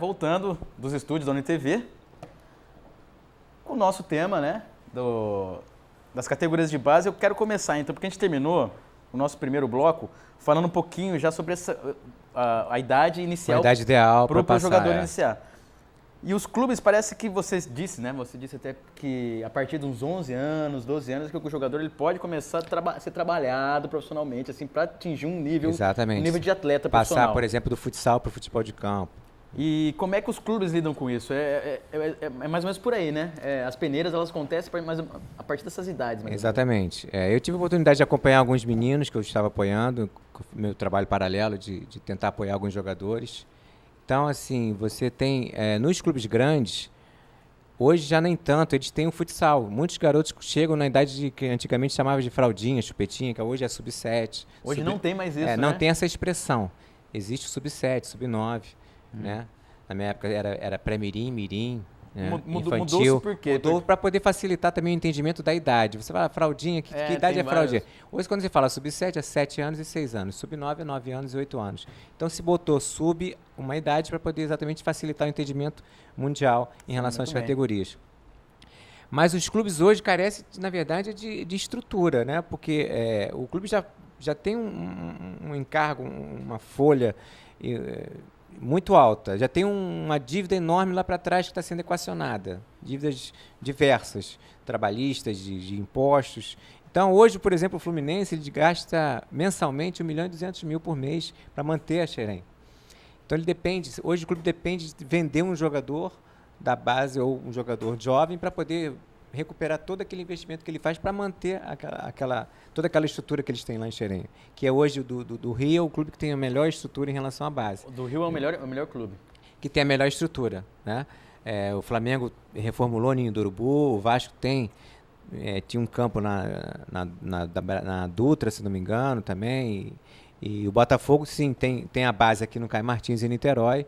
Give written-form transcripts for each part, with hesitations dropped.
voltando dos estúdios da UniTV com o nosso tema, né, das categorias de base. Eu quero começar, então, porque a gente terminou o nosso primeiro bloco falando um pouquinho já sobre a idade inicial. A idade ideal para o jogador iniciar. E os clubes, parece que você disse, né? Você disse até que a partir de uns 11 anos, 12 anos, que o jogador ele pode começar a ser trabalhado profissionalmente, assim, para atingir um nível, Exatamente. Um nível de atleta profissional. Passar, por exemplo, do futsal para o futebol de campo. E como é que os clubes lidam com isso? É mais ou menos por aí, né? As peneiras, elas acontecem a partir dessas idades. Exatamente. Eu tive a oportunidade de acompanhar alguns meninos que eu estava apoiando, meu trabalho paralelo de tentar apoiar alguns jogadores. Então, assim, você tem, nos clubes grandes, hoje já nem tanto, eles têm o futsal. Muitos garotos chegam na idade que antigamente chamava de fraldinha, chupetinha, que hoje é sub-7. Hoje não tem mais isso, né? Não tem essa expressão. Existe o sub-7, sub-9, né? Na minha época era pré-mirim, mirim, né? Infantil. Mudou-se por quê? Mudou para poder facilitar também o entendimento da idade. Você fala, fraldinha, que idade é fraldinha? Hoje, quando você fala sub-7, é 7 anos e 6 anos. Sub-9 é 9 anos e 8 anos. Então, se botou sub uma idade para poder exatamente facilitar o entendimento mundial em relação às categorias. Mas os clubes hoje carecem, na verdade, de estrutura, né? Porque o clube já tem um encargo, uma folha muito alta, já tem uma dívida enorme lá para trás que está sendo equacionada, dívidas diversas, trabalhistas, de impostos. Então, hoje, por exemplo, o Fluminense ele gasta mensalmente 1.200.000 por mês para manter a Xerém. Então, hoje o clube depende de vender um jogador da base ou um jogador jovem para poder recuperar todo aquele investimento que ele faz para manter toda aquela estrutura que eles têm lá em Xerém. Que é hoje do Rio, é o clube que tem a melhor estrutura em relação à base. O do Rio é o melhor clube. Que tem a melhor estrutura, né? O Flamengo reformulou Ninho do Urubu, o Vasco tinha um campo na Dutra, se não me engano, também. E o Botafogo, sim, tem a base aqui no Caio Martins, em Niterói.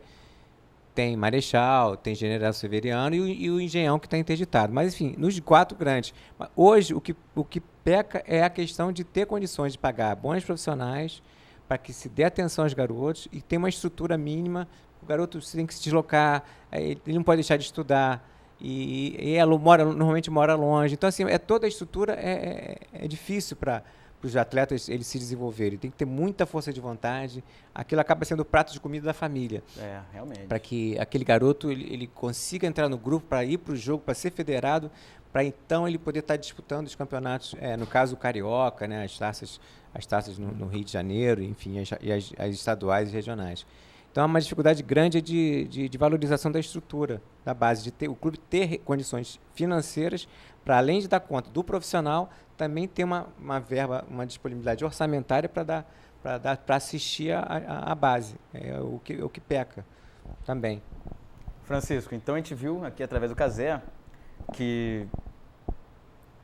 Tem Marechal, tem General Severiano e o Engenhão que está interditado. Mas, enfim, nos 4 grandes. Hoje, o que peca é a questão de ter condições de pagar bons profissionais para que se dê atenção aos garotos e ter uma estrutura mínima. O garoto tem que se deslocar, ele não pode deixar de estudar e normalmente mora longe. Então, assim, toda a estrutura é difícil para os atletas eles se desenvolverem. Tem que ter muita força de vontade. Aquilo acaba sendo o prato de comida da família. Realmente. Para que aquele garoto ele consiga entrar no grupo, para ir para o jogo, para ser federado, para então ele poder estar disputando os campeonatos, no caso o Carioca, né, as taças no Rio de Janeiro, enfim, as estaduais e regionais. Então, é uma dificuldade grande de valorização da estrutura, da base, de o clube ter condições financeiras para, além de dar conta do profissional, também ter uma verba, uma disponibilidade orçamentária para assistir a base. É o que peca também. Francisco, então a gente viu aqui através do Cazé que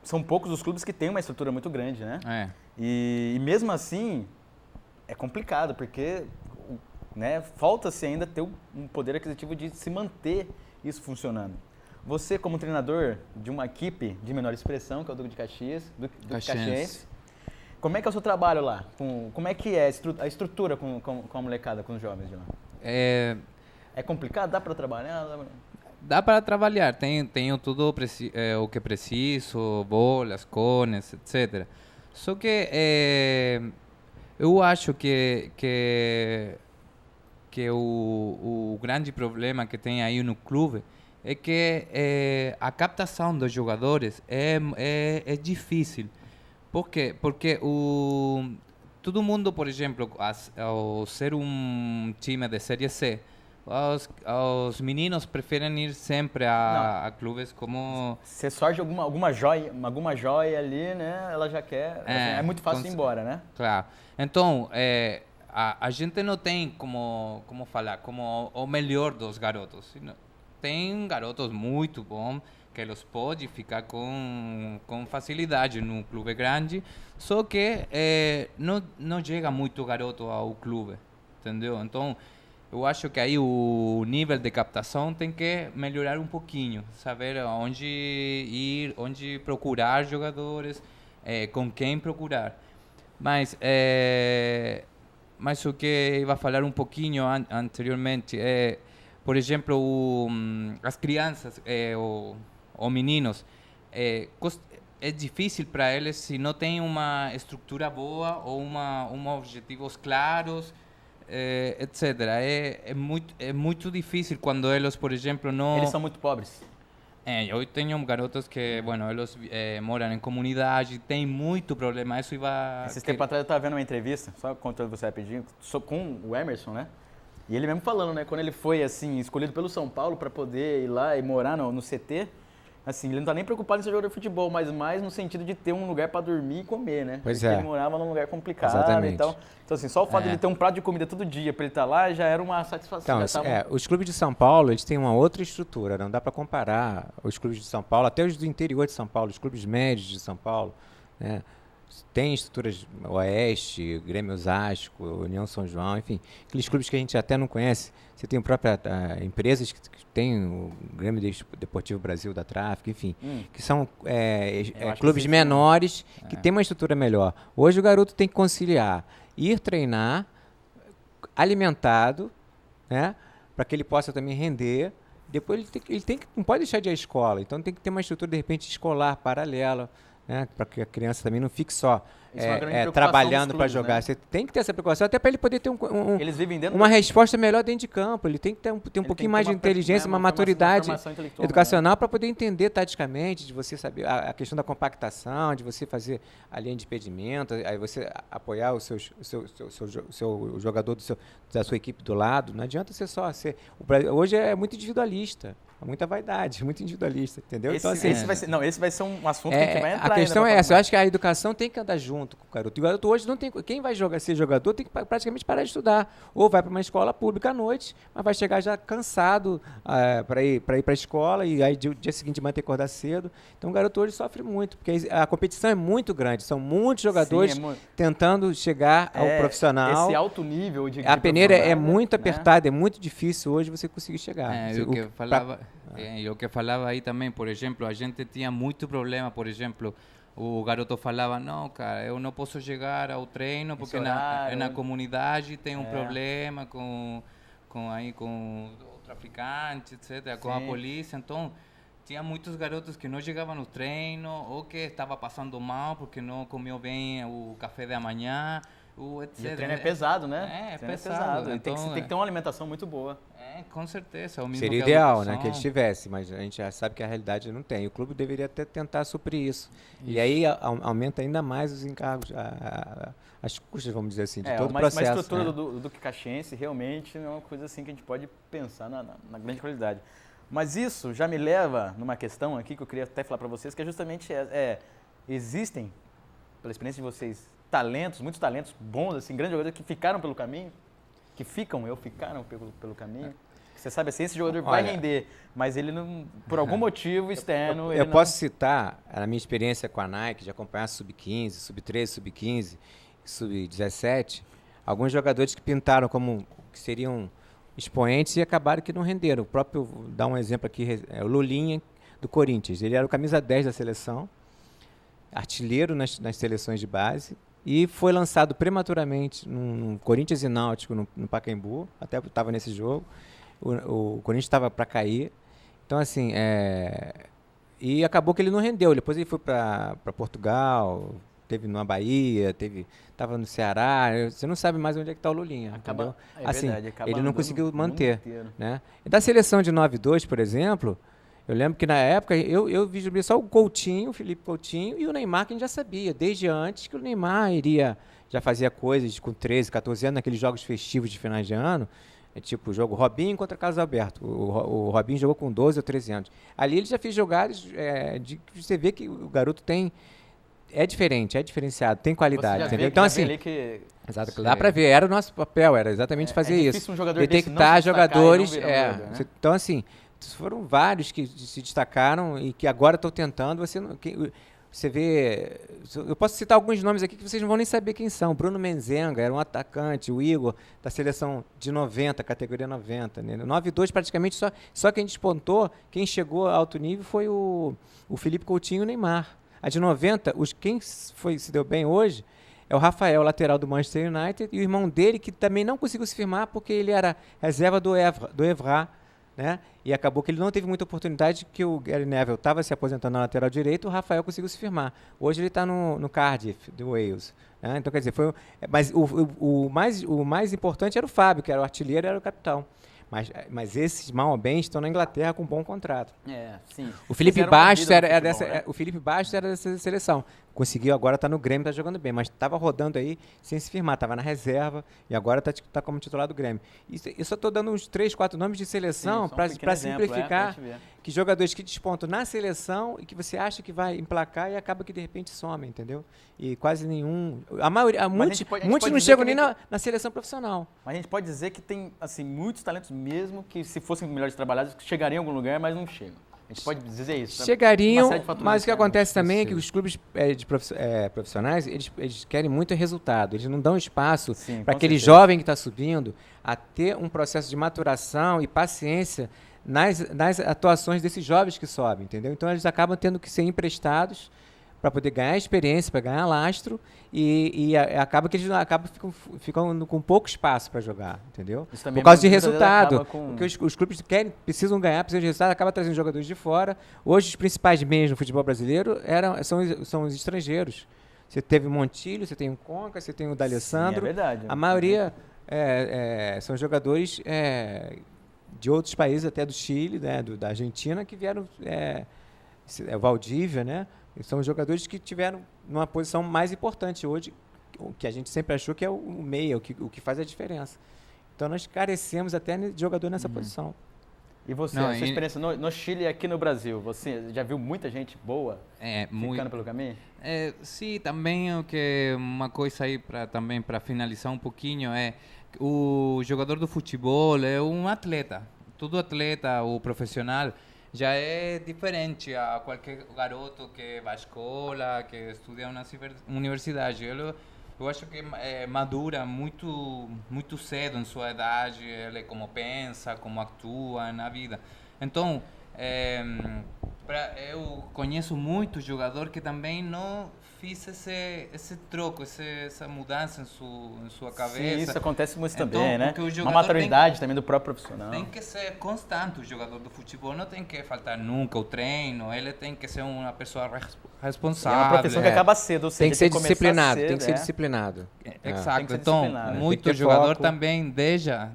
são poucos os clubes que têm uma estrutura muito grande, né? E mesmo assim é complicado, porque falta-se ainda ter um poder aquisitivo de se manter isso funcionando. Você, como treinador de uma equipe de menor expressão, que é o Duque de Caxias, do Caxiense, como é que é o seu trabalho lá? Como é que é a estrutura com a molecada, com os jovens de lá? É complicado? Dá para trabalhar? Dá para trabalhar, tenho tudo o que preciso, bolas, cones, etc. Só que eu acho que o grande problema que tem aí no clube é que a captação dos jogadores é difícil. Por quê? Porque todo mundo, por exemplo, ao ser um time de Série C, os meninos preferem ir sempre a clubes como... Se surge alguma joia ali, né? Ela já quer... É muito fácil ir embora, né? Claro. Então, a gente não tem como falar, como o melhor dos garotos. Tem garotos muito bons que eles podem ficar com facilidade no clube grande, só que não chega muito garoto ao clube, entendeu? Então, eu acho que aí o nível de captação tem que melhorar um pouquinho, saber onde ir, onde procurar jogadores, com quem procurar. Mas o que eu ia falar um pouquinho anteriormente é por exemplo, as crianças ou meninos, é difícil para eles se não tem uma estrutura boa ou objetivos claros, etc. É muito difícil quando eles, por exemplo, não... Eles são muito pobres. Eu tenho garotos que, eles moram em comunidade, tem muito problema. Isso iba... Esses tempos atrás eu estava vendo uma entrevista, só contando você rapidinho, com o Emerson, né? E ele mesmo falando, né? Quando ele foi, assim, escolhido pelo São Paulo para poder ir lá e morar no CT, assim, ele não tá nem preocupado em ser jogador de futebol, mas mais no sentido de ter um lugar para dormir e comer, né? Pois Porque é. ele morava num lugar complicado. Exatamente. Então, assim, só o fato de ele ter um prato de comida todo dia para ele estar lá já era uma satisfação. Então, os clubes de São Paulo, eles têm uma outra estrutura, não dá para comparar os clubes de São Paulo, até os do interior de São Paulo, os clubes médios de São Paulo, né? Tem estruturas Oeste, Grêmio Osasco, União São João, enfim, aqueles clubes que a gente até não conhece. Você tem próprias empresas que tem o Grêmio Deportivo Brasil da Tráfico, enfim, que são clubes menores que têm uma estrutura melhor. Hoje o garoto tem que conciliar ir treinar alimentado, né, para que ele possa também render. Depois não pode deixar de ir à escola, então tem que ter uma estrutura de repente escolar paralela, né, para que a criança também não fique só trabalhando para jogar. Né? Você tem que ter essa preocupação, até para ele poder ter Eles vivem uma resposta melhor dentro de campo. Ele tem que ter um pouquinho mais de inteligência, uma maturidade educacional, né, para poder entender taticamente, de você saber a questão da compactação, de você fazer a linha de impedimento, aí você apoiar o seu jogador da sua equipe do lado. Não adianta ser só ser... Hoje é muito individualista. Muita vaidade, muito individualista, entendeu? Esse vai ser um assunto que a gente vai entrar. A questão é essa, eu acho que a educação tem que andar junto com o garoto. O garoto hoje não tem... Quem vai ser jogador tem que praticamente parar de estudar. Ou vai para uma escola pública à noite, mas vai chegar já cansado para ir para a escola e aí dia seguinte vai ter que acordar cedo. Então o garoto hoje sofre muito, porque a competição é muito grande. São muitos jogadores tentando chegar ao profissional. Esse alto nível de a peneira é muito apertada, é muito difícil hoje você conseguir chegar. Eu que falava aí também, por exemplo, a gente tinha muito problema, por exemplo, o garoto falava, não, cara, eu não posso chegar ao treino porque na comunidade tem um problema com o traficante, etc., com a polícia, então tinha muitos garotos que não chegavam no treino ou que estavam passando mal porque não comeu bem o café da manhã, etc. E o treino é pesado, né? É pesado. Então, tem que ter uma alimentação muito boa. Com certeza. Seria ideal, né, que eles tivessem, mas a gente já sabe que a realidade não tem. O clube deveria até tentar suprir isso. E aí aumenta ainda mais os encargos, as custas, vamos dizer assim, de todo o processo. Mas a estrutura do Duque Caxiense realmente é uma coisa assim que a gente pode pensar na grande qualidade. Mas isso já me leva numa questão aqui que eu queria até falar para vocês, que é justamente existem, pela experiência de vocês, muitos talentos bons, assim, grandes jogadores que ficaram pelo caminho, ficaram pelo caminho. Você sabe assim, esse jogador vai render, mas ele não, por algum motivo externo... Eu posso citar a minha experiência com a Nike, de acompanhar Sub-15, Sub-13, Sub-15, Sub-17, alguns jogadores que pintaram como que seriam expoentes e acabaram que não renderam. O próprio, dar um exemplo aqui, o Lulinha, do Corinthians. Ele era o camisa 10 da seleção, artilheiro nas seleções de base, e foi lançado prematuramente no Corinthians e Náutico, no Pacaembu, até estava nesse jogo. O Corinthians estava para cair. Então, assim, e acabou que ele não rendeu. Depois ele foi para Portugal, teve na Bahia, estava no Ceará. Você não sabe mais onde é que está o Lulinha. Entendeu? Assim, ele não conseguiu manter. Né? E da seleção de 9-2, por exemplo, eu lembro que na época eu vi só o Coutinho, o Felipe Coutinho e o Neymar, que a gente já sabia, desde antes, que o Neymar já fazia coisas com 13, 14 anos, naqueles jogos festivos de finais de ano. Tipo o jogo Robinho contra Carlos Alberto. O Robinho jogou com 12 ou 13 anos. Ali ele já fez jogadas você vê que o garoto é diferente, é diferenciado, tem qualidade, entendeu? Então, assim, exato, dá para ver, era o nosso papel, era exatamente fazer isso. Detectar jogadores. Então, assim, foram vários que se destacaram e que agora estão tentando. Você vê... Eu posso citar alguns nomes aqui que vocês não vão nem saber quem são. Bruno Menzenga era um atacante, o Igor, da seleção de 90, categoria 90. Né? 9-2, praticamente, só quem despontou, quem chegou a alto nível foi o Felipe Coutinho e o Neymar. A de 90, quem se deu bem hoje é o Rafael, lateral do Manchester United, e o irmão dele, que também não conseguiu se firmar porque ele era reserva do Evra, né? E acabou que ele não teve muita oportunidade, que o Gary Neville estava se aposentando na lateral direita, o Rafael conseguiu se firmar. Hoje ele está no Cardiff, do Wales. Né? Então, quer dizer, mas o mais importante era o Fábio, que era o artilheiro e era o capitão. Mas esses, mal ou bem, estão na Inglaterra com um bom contrato. Sim. O Felipe Bastos era dessa seleção. Conseguiu, agora está no Grêmio, está jogando bem, mas estava rodando aí sem se firmar, estava na reserva e agora está como titular do Grêmio. Eu só estou dando uns 3, 4 nomes de seleção para simplificar, que jogadores que despontam na seleção e que você acha que vai emplacar e acaba que de repente some, entendeu? E quase nenhum... A maioria, muitos não chegam nem na seleção profissional. Mas a gente pode dizer que tem assim, muitos talentos mesmo que, se fossem melhores trabalhados, chegariam em algum lugar, mas não chegam. A gente pode dizer isso. Chegariam, mas o que acontece também é que os clubes profissionais, eles querem muito resultado. Eles não dão espaço para aquele jovem que está subindo a ter um processo de maturação e paciência nas atuações desses jovens que sobem, entendeu? Então, eles acabam tendo que ser emprestados para poder ganhar experiência, para ganhar lastro, e acaba que eles ficam com pouco espaço para jogar, entendeu? Por causa de resultado. Porque os clubes precisam ganhar, precisam de resultado, acaba trazendo jogadores de fora. Hoje, os principais meios no futebol brasileiro são os estrangeiros. Você teve o Montilho, você tem o Conca, você tem o D'Alessandro. Sim, é verdade. A maioria são jogadores de outros países, até do Chile, né, da Argentina, que vieram... o Valdívia, né? São jogadores que tiveram uma posição mais importante hoje, o que a gente sempre achou que é o meia, o que faz a diferença. Então, nós carecemos até de jogador nessa posição. E você, a sua experiência no Chile e aqui no Brasil, você já viu muita gente boa ficando pelo caminho? Sim, também o que uma coisa aí também para finalizar um pouquinho o jogador do futebol é um atleta. Todo atleta, o profissional, já é diferente a qualquer garoto que vai à escola, que estuda na universidade. Eu acho que madura muito cedo em sua idade, ele como pensa, como atua na vida. Então, eu conheço muitos jogadores que também não fiz esse troco, essa mudança em sua cabeça. Sim, isso acontece muito também, né? Uma maturidade também do próprio profissional. Tem que ser constante o jogador do futebol, não tem que faltar nunca o treino, ele tem que ser uma pessoa responsável. É uma profissão que acaba cedo, ou seja, tem que ser disciplinado, tem que ser disciplinado. Exato, então, muito jogador também deixa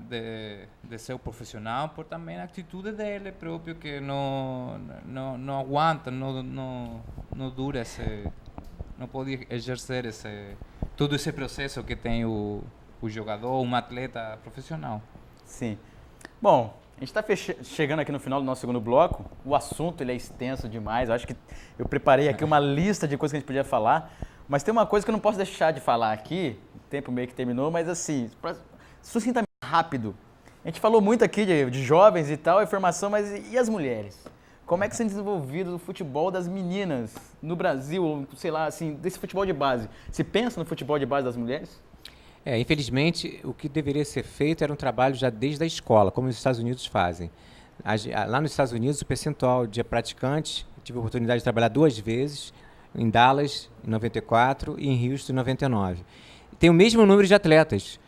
de ser o profissional por também a atitude dele próprio, que não aguanta, não dura não pode exercer todo esse processo que tem o jogador, um atleta profissional. Sim. Bom, a gente está chegando aqui no final do nosso segundo bloco. O assunto ele é extenso demais. Eu acho que eu preparei aqui uma lista de coisas que a gente podia falar, mas tem uma coisa que eu não posso deixar de falar aqui. O tempo meio que terminou, mas assim, sucintamente rápido. A gente falou muito aqui de jovens e tal, informação, mas e as mulheres? Como é que tem desenvolvido o futebol das meninas no Brasil, sei lá, assim, desse futebol de base? Se pensa no futebol de base das mulheres? Infelizmente, o que deveria ser feito era um trabalho já desde a escola, como os Estados Unidos fazem. Lá nos Estados Unidos, o percentual de praticantes, tive a oportunidade de trabalhar 2 vezes, em Dallas, em 94, e em Houston, em 99. Tem o mesmo número de atletas.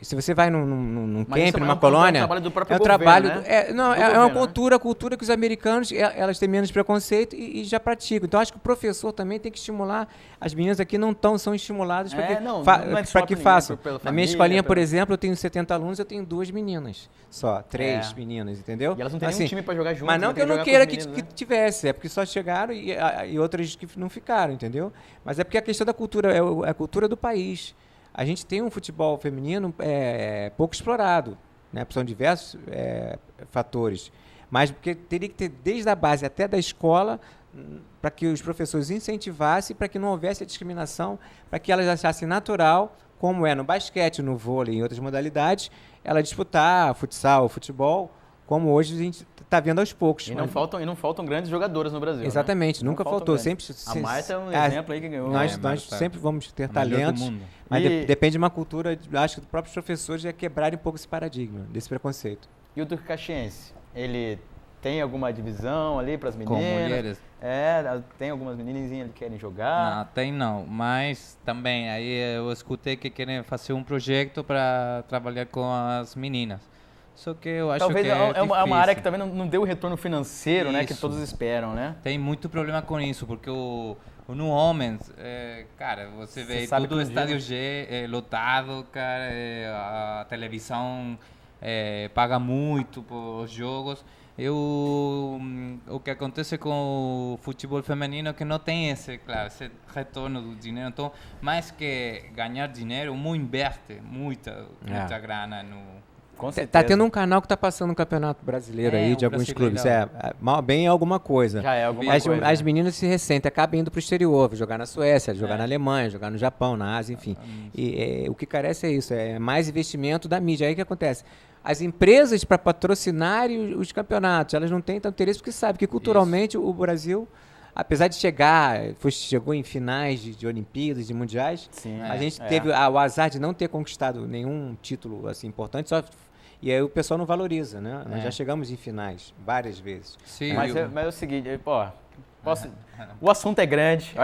Se você vai num camp, numa colônia, é um trabalho do próprio governo, né? É uma cultura que os americanos, elas têm menos preconceito e já praticam. Então, acho que o professor também tem que estimular. As meninas aqui são estimuladas para que façam. Na minha escolinha, por exemplo, eu tenho 70 alunos, eu tenho 2 meninas só, 3 meninas, entendeu? E elas não têm nenhum time para jogar junto. Mas não que eu não queira que tivesse, é porque só chegaram e outras que não ficaram, entendeu? Mas é porque a questão da cultura é a cultura do país. A gente tem um futebol feminino pouco explorado, né? São diversos fatores, mas porque teria que ter desde a base até da escola para que os professores incentivassem, para que não houvesse a discriminação, para que elas achassem natural, como no basquete, no vôlei e em outras modalidades, ela disputar futsal, futebol, como hoje a gente está vendo aos poucos. E não faltam grandes jogadoras no Brasil. Exatamente, né? nunca faltou. Sempre, a Marta é um exemplo aí que ganhou. Nós sempre vamos ter talentos, mas depende de uma cultura, acho que dos próprios professores quebrarem um pouco esse paradigma, desse preconceito. E o Duque Caxiense, ele tem alguma divisão ali para as meninas? Com mulheres? Tem algumas menininhas que querem jogar? Não, mas também aí eu escutei que querem fazer um projeto para trabalhar com as meninas. Só que eu acho talvez que é uma área que também não deu o retorno financeiro, né, que todos esperam, né? Tem muito problema com isso, porque no homens, cara, você vê todo o estádio lotado, cara, a televisão paga muito por jogos. O que acontece com o futebol feminino é que não tem esse retorno do dinheiro. Então, mais que ganhar dinheiro, inverte muita grana no... Tá tendo um canal que tá passando um campeonato brasileiro aí de alguns clubes. Mal bem é alguma coisa. Já é alguma coisa. As meninas se ressentem, acabam indo pro exterior, jogar na Suécia, jogar na Alemanha, jogar no Japão, na Ásia, enfim. E o que carece é isso, é mais investimento da mídia. Aí o que acontece? As empresas, para patrocinarem os campeonatos, elas não têm tanto interesse porque sabem que culturalmente o Brasil, apesar de chegou em finais de Olimpíadas, de Mundiais, a gente teve o azar de não ter conquistado nenhum título assim, importante, e aí o pessoal não valoriza, né? Nós já chegamos em finais várias vezes. Sim, mas é o seguinte, o assunto é grande.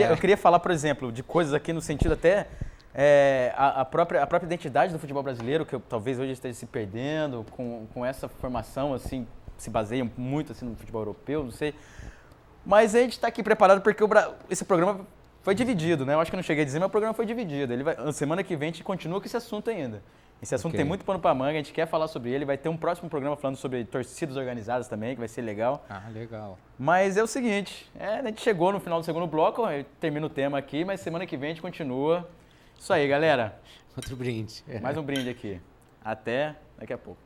Eu queria falar, por exemplo, de coisas aqui no sentido até a própria identidade do futebol brasileiro, que talvez hoje esteja se perdendo, com essa formação, assim, se baseia muito assim, no futebol europeu, não sei. Mas a gente está aqui preparado porque esse programa foi dividido, né? Eu acho que eu não cheguei a dizer, mas o programa foi dividido. Semana que vem a gente continua com esse assunto ainda. Esse assunto tem muito pano pra manga, a gente quer falar sobre ele. Vai ter um próximo programa falando sobre torcidas organizadas também, que vai ser legal. Legal. Mas é o seguinte, a gente chegou no final do segundo bloco, termina o tema aqui, mas semana que vem a gente continua. Isso aí, galera. Outro brinde. Mais um brinde aqui. Até daqui a pouco.